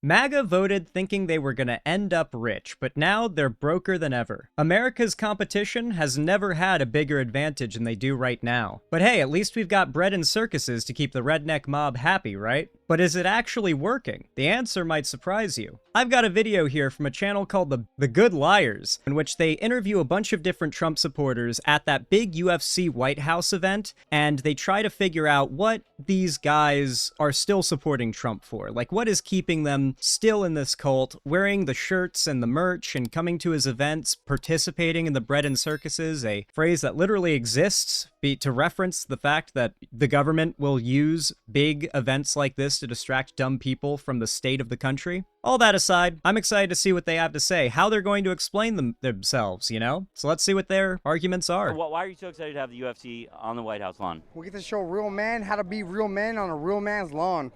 MAGA voted thinking they were gonna end up rich, but now they're broker than ever. America's competition has never had a bigger advantage than they do right now. But hey, at least we've got bread and circuses to keep the redneck mob happy, right? But is it actually working? The answer might surprise you. I've got a video here from a channel called The Good Liars, in which they interview a bunch of different Trump supporters at that big UFC White House event, and they try to figure out what these guys are still supporting Trump for. Like, what is keeping them still in this cult, wearing the shirts and the merch and coming to his events, participating in the bread and circuses, a phrase that literally exists to reference the fact that the government will use big events like this to distract dumb people from the state of the country. All that aside, I'm excited to see what they have to say, how they're going to explain themselves, you know? So let's see what their arguments are. Why are you so excited to have the UFC on the White House lawn? We get to show real men how to be real men on a real man's lawn.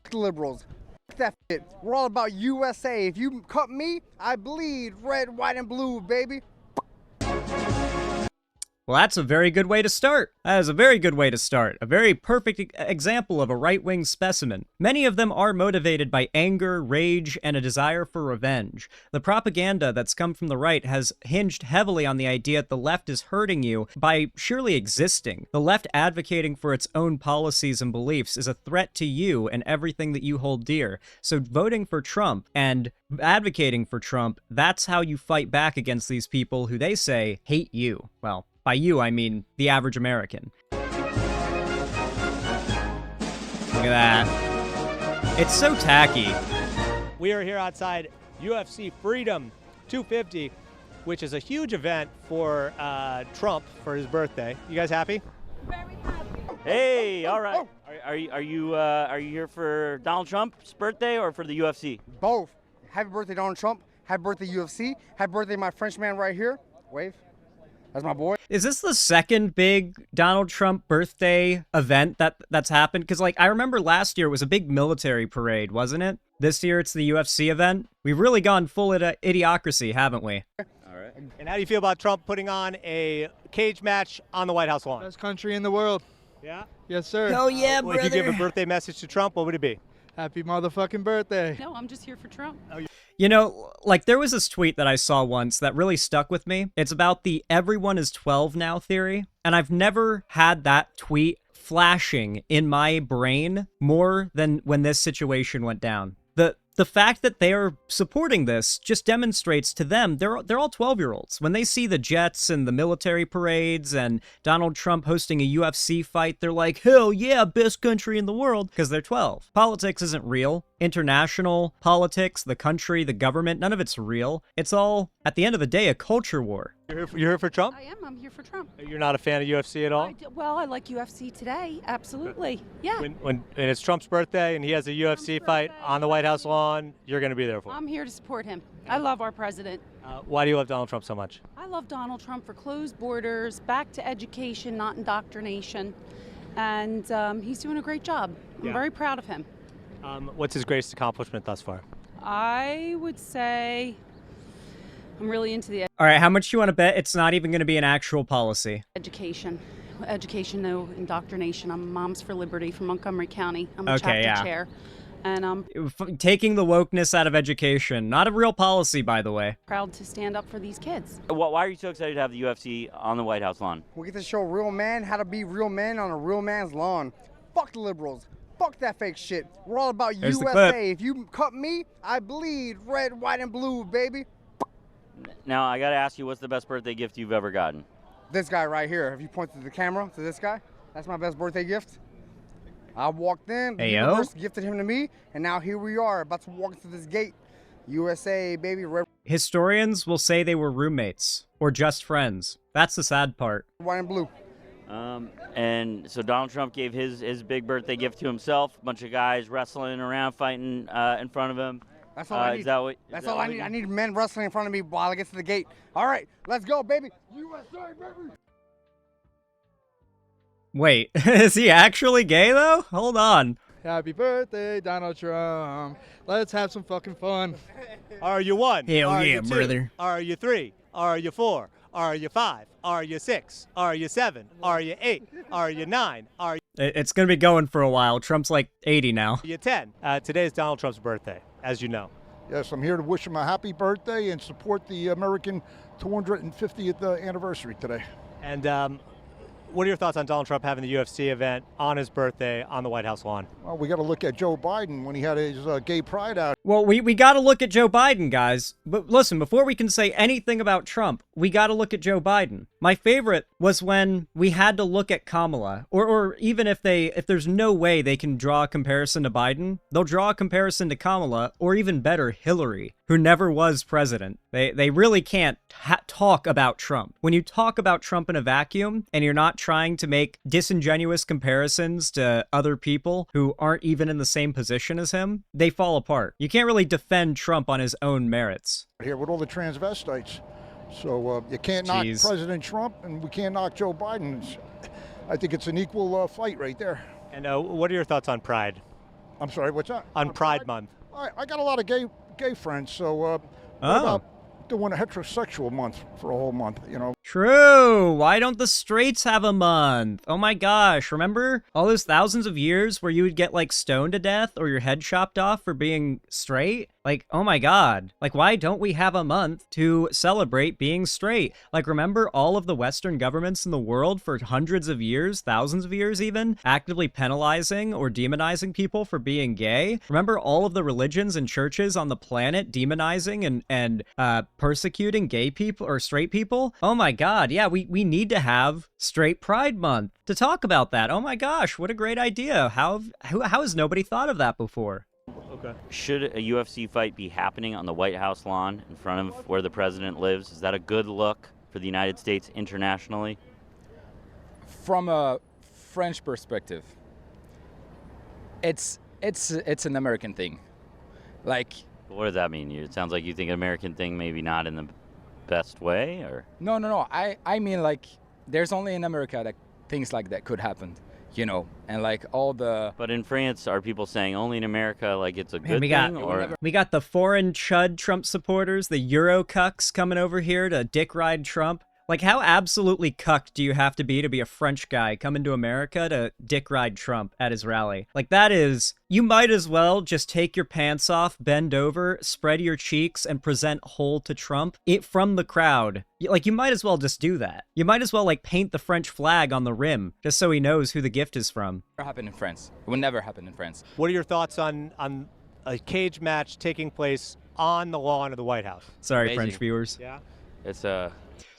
F the liberals. F that shit. We're all about USA. If you cut me, I bleed red, white, and blue, baby. Well, that's a very good way to start. That is a very good way to start. A very perfect example of a right-wing specimen. Many of them are motivated by anger, rage, and a desire for revenge. The propaganda that's come from the right has hinged heavily on the idea that the left is hurting you by surely existing. The left advocating for its own policies and beliefs is a threat to you and everything that you hold dear. So voting for Trump and advocating for Trump, that's how you fight back against these people who they say hate you. Well, by you, I mean the average American. Look at that. It's so tacky. We are here outside UFC Freedom 250, which is a huge event for Trump for his birthday. You guys happy? Very happy. Hey, all right. Are you here for Donald Trump's birthday or for the UFC? Both. Happy birthday, Donald Trump. Happy birthday, UFC. Happy birthday, my French man right here. Wave. That's my boy. Is this the second big Donald Trump birthday event that's happened? Because, like, I remember last year it was a big military parade, wasn't it? This year it's the UFC event. We've really gone full idiocracy, haven't we? All right. And how do you feel about Trump putting on a cage match on the White House lawn? Best country in the world. Yeah? Yes, sir. Oh yeah, Well, if you give a birthday message to Trump, what would it be? Happy motherfucking birthday. No, I'm just here for Trump. You know, like, there was this tweet that I saw once that really stuck with me. It's about the everyone is 12 now theory, and I've never had that tweet flashing in my brain more than when this situation went down. The fact that they are supporting this just demonstrates to them they're all 12-year-olds. When they see the jets and the military parades and Donald Trump hosting a UFC fight, they're like, hell yeah, best country in the world, because they're 12. Politics isn't real. International politics, the country, the government, none of it's real. It's all, at the end of the day, a culture war. You're here for Trump? I am. I'm here for Trump. You're not a fan of UFC at all? Well, I like UFC today. Absolutely. Yeah. When it's Trump's birthday and he has a UFC fight on the White House lawn, you're going to be there for him. I'm here to support him. I love our president. Why do you love Donald Trump so much? I love Donald Trump for closed borders, back to education, not indoctrination. And he's doing a great job. I'm very proud of him. What's his greatest accomplishment thus far? I would say I'm really into the All right, how much do you want to bet it's not even going to be an actual policy? education. Education, no indoctrination. I'm Moms for Liberty from Montgomery County. I'm a Okay, chapter yeah. chair. And I'm Taking the wokeness out of education. Not a real policy, by the way. proud to stand up for these kids. Why are you so excited to have the UFC on the White House lawn? We get to show real men how to be real men on a real man's lawn. Fuck the liberals. Fuck that fake shit. We're all about There's the clip. USA. If you cut me, I bleed red, white, and blue, baby. Now, I got to ask you, what's the best birthday gift you've ever gotten? This guy right here. If you point to the camera, to this guy, that's my best birthday gift. I walked in, the Heyo. universe gifted him to me, and now here we are, about to walk into this gate. USA, baby, red, Historians will say they were roommates or just friends. That's the sad part. white, and blue. And so Donald Trump gave his big birthday gift to himself. A bunch of guys wrestling around, fighting in front of him. That's all I need. Is that what? That's all I need. I need men wrestling in front of me while I get to the gate. All right, let's go, baby. USA, baby. Wait, is he actually gay, though? Hold on. Happy birthday, Donald Trump. Let's have some fucking fun. Are you one? Hell Are yeah, you two? brother. Are you three? Are you four? Are you five? Are you six? Are you seven? Are you eight? Are you nine? Are It's gonna be going for a while. Trump's like 80 now. you 10? Today is Donald Trump's birthday. as you know. Yes, I'm here to wish him a happy birthday and support the American 250th anniversary today. And what are your thoughts on Donald Trump having the UFC event on his birthday on the White House lawn? Well, we got to look at Joe Biden when he had his gay pride out. Well, we got to look at Joe Biden, guys. But listen, before we can say anything about Trump, we got to look at Joe Biden. My favorite was when we had to look at Kamala, or even if there's no way they can draw a comparison to Biden, they'll draw a comparison to Kamala, or even better, Hillary, who never was president. They really can't talk about Trump. When you talk about Trump in a vacuum and you're not trying to make disingenuous comparisons to other people who aren't even in the same position as him, they fall apart. You can't really defend Trump on his own merits. Here with all the transvestites. So you can't knock President Trump and we can't knock Joe Biden. I think it's an equal fight right there. And what are your thoughts on Pride? I'm sorry, what's that? On Pride Month. I got a lot of gay friends, so what about doing a heterosexual month for a whole month, you know? True. Why don't the straights have a month? Oh my gosh. Remember all those thousands of years where you would get like stoned to death or your head chopped off for being straight? Like, oh my God. Like, why don't we have a month to celebrate being straight? Like, remember all of the Western governments in the world for hundreds of years, thousands of years even, actively penalizing or demonizing people for being gay? Remember all of the religions and churches on the planet demonizing and persecuting gay people or straight people? Oh my God. Yeah, we need to have Straight Pride Month to talk about that. Oh my gosh, what a great idea. How has nobody thought of that before? Okay. Should a UFC fight be happening on the White House lawn in front of where the president lives? Is that a good look for the United States internationally? From a French perspective, it's an American thing. Like, What does that mean? It sounds like you think an American thing, maybe not in the best way, or? no. I mean, like, there's only in America that things like that could happen, you know, and like all the. But in France, are people saying only in America, like it's a Man, good thing? Or we got the foreign chud Trump supporters, the Euro cucks coming over here to dick ride Trump. Like, how absolutely cucked do you have to be a French guy coming to America to dick ride Trump at his rally? Like, that is, you might as well just take your pants off, bend over, spread your cheeks, and present whole to Trump from the crowd. Like, you might as well just do that. You might as well, like, paint the French flag on the rim, just so he knows who the gift is from. Never happen in France. It would never happen in France. What are your thoughts on a cage match taking place on the lawn of the White House? Sorry, Amazing. French viewers. Yeah. It's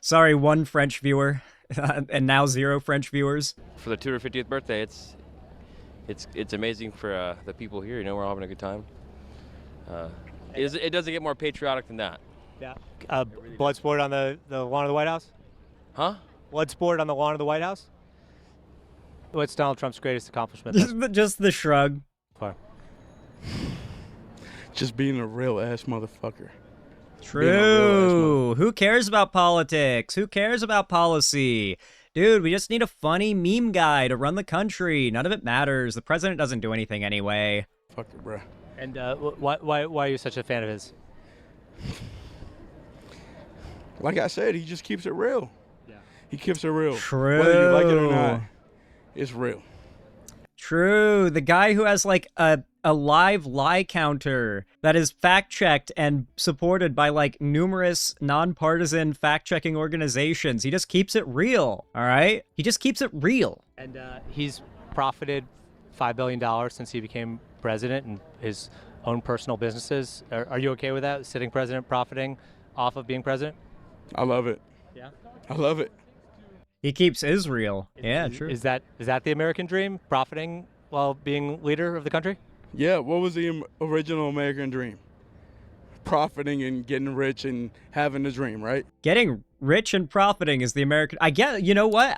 Sorry, one French viewer, and now 0 French viewers. for the 250th birthday. It's amazing for the people here. You know, we're all having a good time. It doesn't get more patriotic than that. Yeah. Blood sport on the lawn of the White House? Huh? Blood sport on the lawn of the White House? What's Donald Trump's greatest accomplishment? Just the shrug. Far. Just being a real ass motherfucker. True. Who cares about politics? Who cares about policy? Dude, we just need a funny meme guy to run the country. None of it matters. The president doesn't do anything anyway. Fuck it, bruh. And why are you such a fan of his? Like I said, he just keeps it real. Yeah. He keeps it real. True. Whether you like it or not, it's real. True. The guy who has like a live lie counter that is fact-checked and supported by like numerous nonpartisan fact-checking organizations. He just keeps it real, all right? He just keeps it real. And he's profited $5 billion since he became president and his own personal businesses. Are you okay with that, sitting president profiting off of being president? I love it. Yeah. I love it. He keeps Israel. Yeah, true. Is that the American dream, profiting while being leader of the country? Yeah, what was the original American dream? Profiting and getting rich and having a dream, right? Getting rich and profiting is the American. I get, you know what?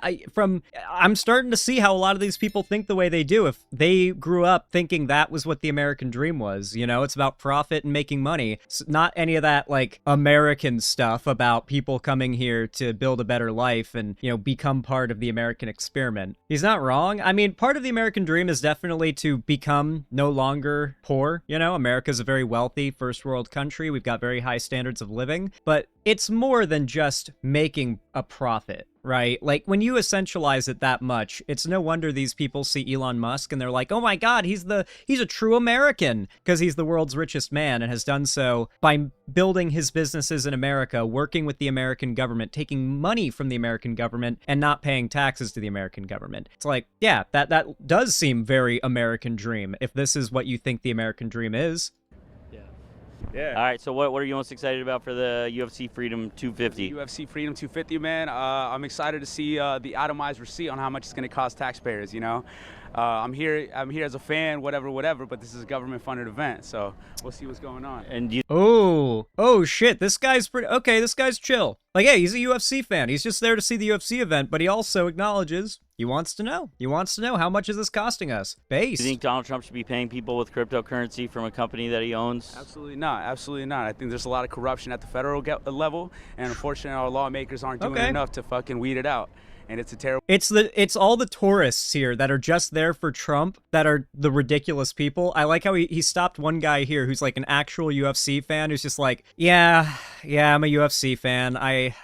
I'm starting to see how a lot of these people think the way they do. If they grew up thinking that was what the American dream was, you know, it's about profit and making money. It's not any of that like American stuff about people coming here to build a better life and, you know, become part of the American experiment. He's not wrong. I mean, part of the American dream is definitely to become no longer poor. You know, America's a very wealthy first world country. We've got very high standards of living, but it's more than just just making a profit, right? Like, when you essentialize it that much, it's no wonder these people see Elon Musk and they're like, oh my God, he's a true American, because he's the world's richest man and has done so by building his businesses in America, working with the American government, taking money from the American government, and not paying taxes to the American government. It's like, yeah, that does seem very American dream, if this is what you think the American dream is. Yeah. All right, so what are you most excited about for the UFC Freedom 250? UFC Freedom 250, man. I'm excited to see the itemized receipt on how much it's going to cost taxpayers. I'm here as a fan, whatever. But this is a government-funded event, so we'll see what's going on. And oh shit, this guy's pretty okay. This guy's chill. Like, hey, he's a UFC fan. He's just there to see the UFC event, but he also acknowledges he wants to know. He wants to know, how much is this costing us? Base. Do you think Donald Trump should be paying people with cryptocurrency from a company that he owns? Absolutely not. Absolutely not. I think there's a lot of corruption at the federal level, and unfortunately, our lawmakers aren't doing enough to fucking weed it out. And it's a terrible. It's all the tourists here that are just there for Trump that are the ridiculous people. I like how he stopped one guy here who's like an actual UFC fan who's just like, yeah, I'm a UFC fan. I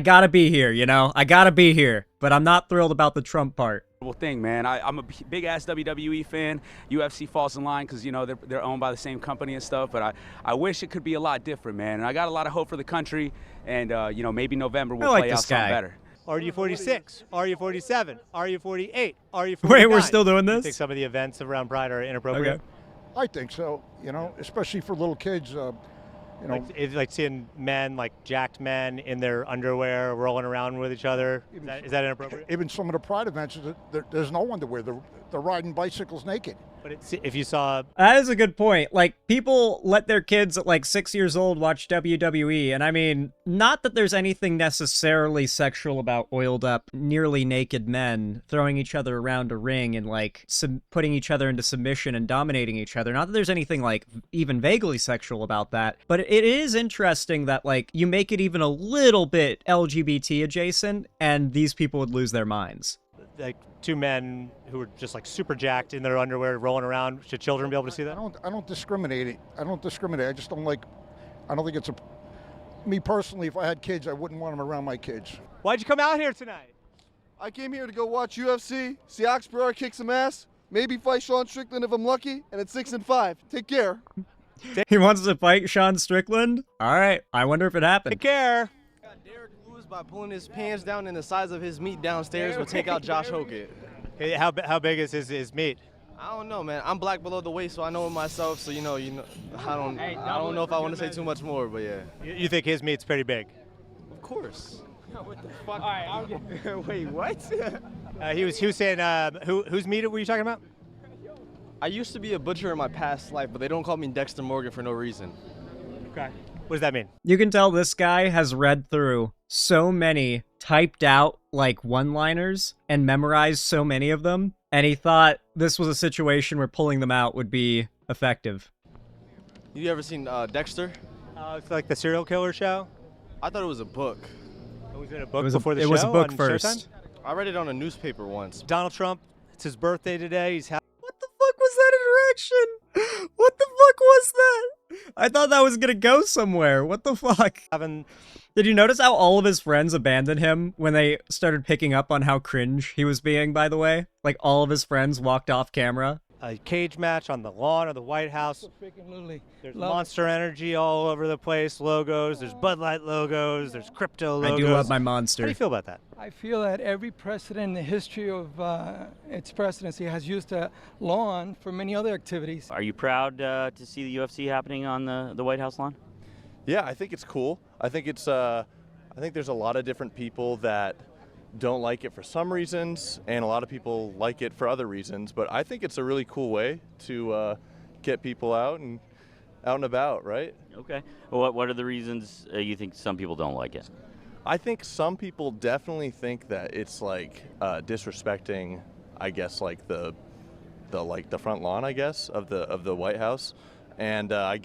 gotta be here, I gotta be here, but I'm not thrilled about the Trump part. Thing, man. I'm a big ass WWE fan. UFC falls in line because they're owned by the same company and stuff. But I wish it could be a lot different, man. And I got a lot of hope for the country. And maybe November will play out something better. Are you 46? Are you 47? Are you 48? Are you 49? Wait, we're still doing this? You think some of the events around Pride are inappropriate? Okay. I think so, especially for little kids. Like seeing men, like jacked men in their underwear rolling around with each other. Is that inappropriate? Even some of the Pride events, there's no underwear. They're riding bicycles naked. But if you saw... That is a good point. Like, people let their kids at like 6 years old watch WWE, and I mean, not that there's anything necessarily sexual about oiled up, nearly naked men throwing each other around a ring and like putting each other into submission and dominating each other. Not that there's anything like even vaguely sexual about that, but it is interesting that like you make it even a little bit LGBT adjacent and these people would lose their minds. Like two men who were just like super jacked in their underwear rolling around. Should children be able to see that? I don't discriminate. I just don't like. I don't think it's me personally. If I had kids, I wouldn't want them around my kids. Why'd you come out here tonight? I came here to go watch UFC, see Oxborough kick some ass, maybe fight Sean Strickland if I'm lucky, and it's 6-5. Take care. He wants to fight Sean Strickland? All right. I wonder if it happened. Take care. By pulling his pants down and the size of his meat downstairs will take out Josh Hogan. Hey, how big is his meat? I don't know, man. I'm black below the waist, so I know it myself. So I don't know if I want to say too much more, but yeah. You think his meat's pretty big? Of course. What the fuck? All right, wait, what? He was saying whose meat were you talking about? I used to be a butcher in my past life, but they don't call me Dexter Morgan for no reason. Okay. What does that mean? You can tell this guy has read through so many typed out like one-liners and memorized so many of them, and he thought this was a situation where pulling them out would be effective. You ever seen Dexter? It's like the serial killer show. I thought it was a book. Was it a book before the show? It was a book on first. Showtime? I read it on a newspaper once. Donald Trump, it's his birthday today. What the fuck was that interaction? What the fuck was that? I thought that was gonna go somewhere. What the fuck? Did you notice how all of his friends abandoned him when they started picking up on how cringe he was being, by the way? Like, all of his friends walked off camera. A cage match on the lawn of the White House. There's Monster Energy all over the place, logos. There's Bud Light logos. There's crypto logos. I do love my Monster. How do you feel about that? I feel that every president in the history of its presidency has used a lawn for many other activities. Are you proud to see the UFC happening on the White House lawn? Yeah, I think it's cool. I think it's I think there's a lot of different people that don't like it for some reasons, and a lot of people like it for other reasons. But I think it's a really cool way to get people out and about, right? Okay. Well, what are the reasons you think some people don't like it? I think some people definitely think that it's like disrespecting, I guess, like the front lawn, I guess, of the White House. And I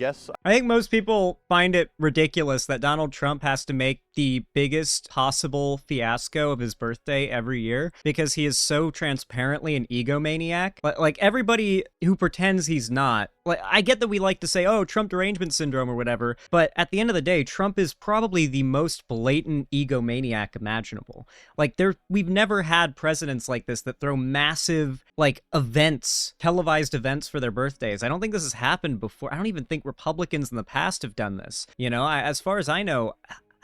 think most people find it ridiculous that Donald Trump has to make the biggest possible fiasco of his birthday every year because he is so transparently an egomaniac. Like everybody who pretends he's not. Like, I get that we like to say, oh, Trump derangement syndrome or whatever, but at the end of the day, Trump is probably the most blatant egomaniac imaginable. Like, we've never had presidents like this that throw massive, like, events, televised events for their birthdays. I don't think this has happened before. I don't even think Republicans in the past have done this. You know, as far as I know,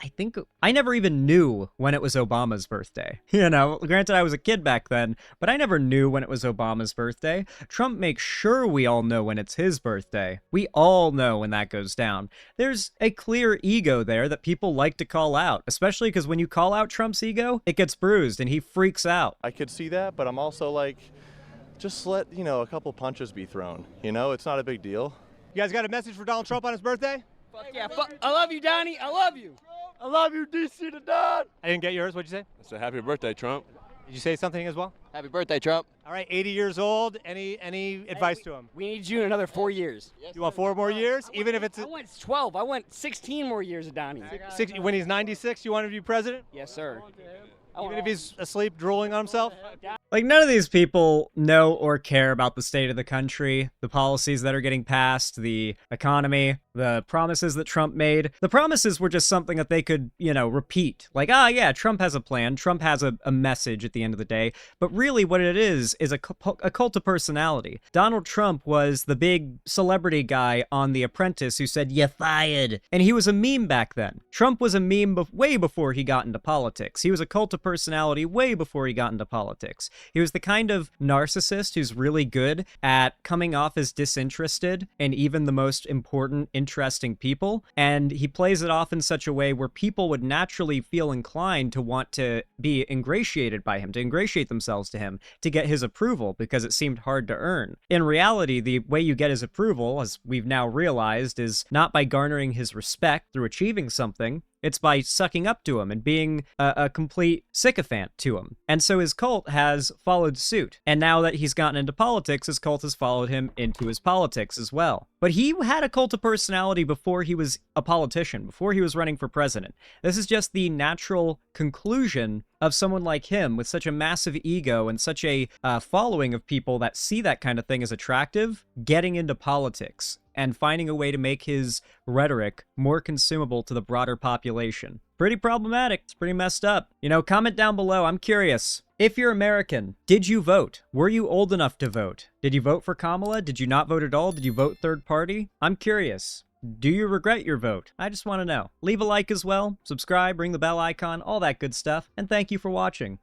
I think I never even knew when it was Obama's birthday. You know, granted, I was a kid back then, but I never knew when it was Obama's birthday. Trump makes sure we all know when it's his birthday. We all know when that goes down. There's a clear ego there that people like to call out, especially because when you call out Trump's ego, it gets bruised and he freaks out. I could see that, but I'm also like, just let, you know, a couple punches be thrown. You know, it's not a big deal. You guys got a message for Donald Trump on his birthday? Fuck yeah, I love you, Donnie. I love you. I love you, DC to Don. I didn't get yours. What'd you say? It's a happy birthday, Trump. Did you say something as well? Happy birthday, Trump. All right, 80 years old. Any advice to him? We need you in another 4 years. You want 4 more years? Even if it's... I went 12. I went 16 more years of Donnie. When he's 96, you want him to be president? Yes, sir. Even if he's asleep drooling on himself? Like, none of these people know or care about the state of the country, the policies that are getting passed, the economy, the promises that Trump made. The promises were just something that they could, you know, repeat. Like, yeah, Trump has a plan. Trump has a message at the end of the day. But really what it is a cult of personality. Donald Trump was the big celebrity guy on The Apprentice who said, "You're fired." And he was a meme back then. Trump was a meme way before he got into politics. He was a cult of personality way before he got into politics. He was the kind of narcissist who's really good at coming off as disinterested in even the most important, interesting people, and he plays it off in such a way where people would naturally feel inclined to want to be ingratiated by him, to ingratiate themselves to him, to get his approval, because it seemed hard to earn. In reality, the way you get his approval, as we've now realized, is not by garnering his respect through achieving something. It's by sucking up to him and being a complete sycophant to him. And so his cult has followed suit. And now that he's gotten into politics, his cult has followed him into his politics as well. But he had a cult of personality before he was a politician, before he was running for president. This is just the natural conclusion of someone like him with such a massive ego and such a following of people that see that kind of thing as attractive, getting into politics and finding a way to make his rhetoric more consumable to the broader population. Pretty problematic. It's pretty messed up. You know, comment down below. I'm curious. If you're American, did you vote? Were you old enough to vote? Did you vote for Kamala? Did you not vote at all? Did you vote third party? I'm curious. Do you regret your vote? I just want to know. Leave a like as well, subscribe, ring the bell icon, all that good stuff, and thank you for watching.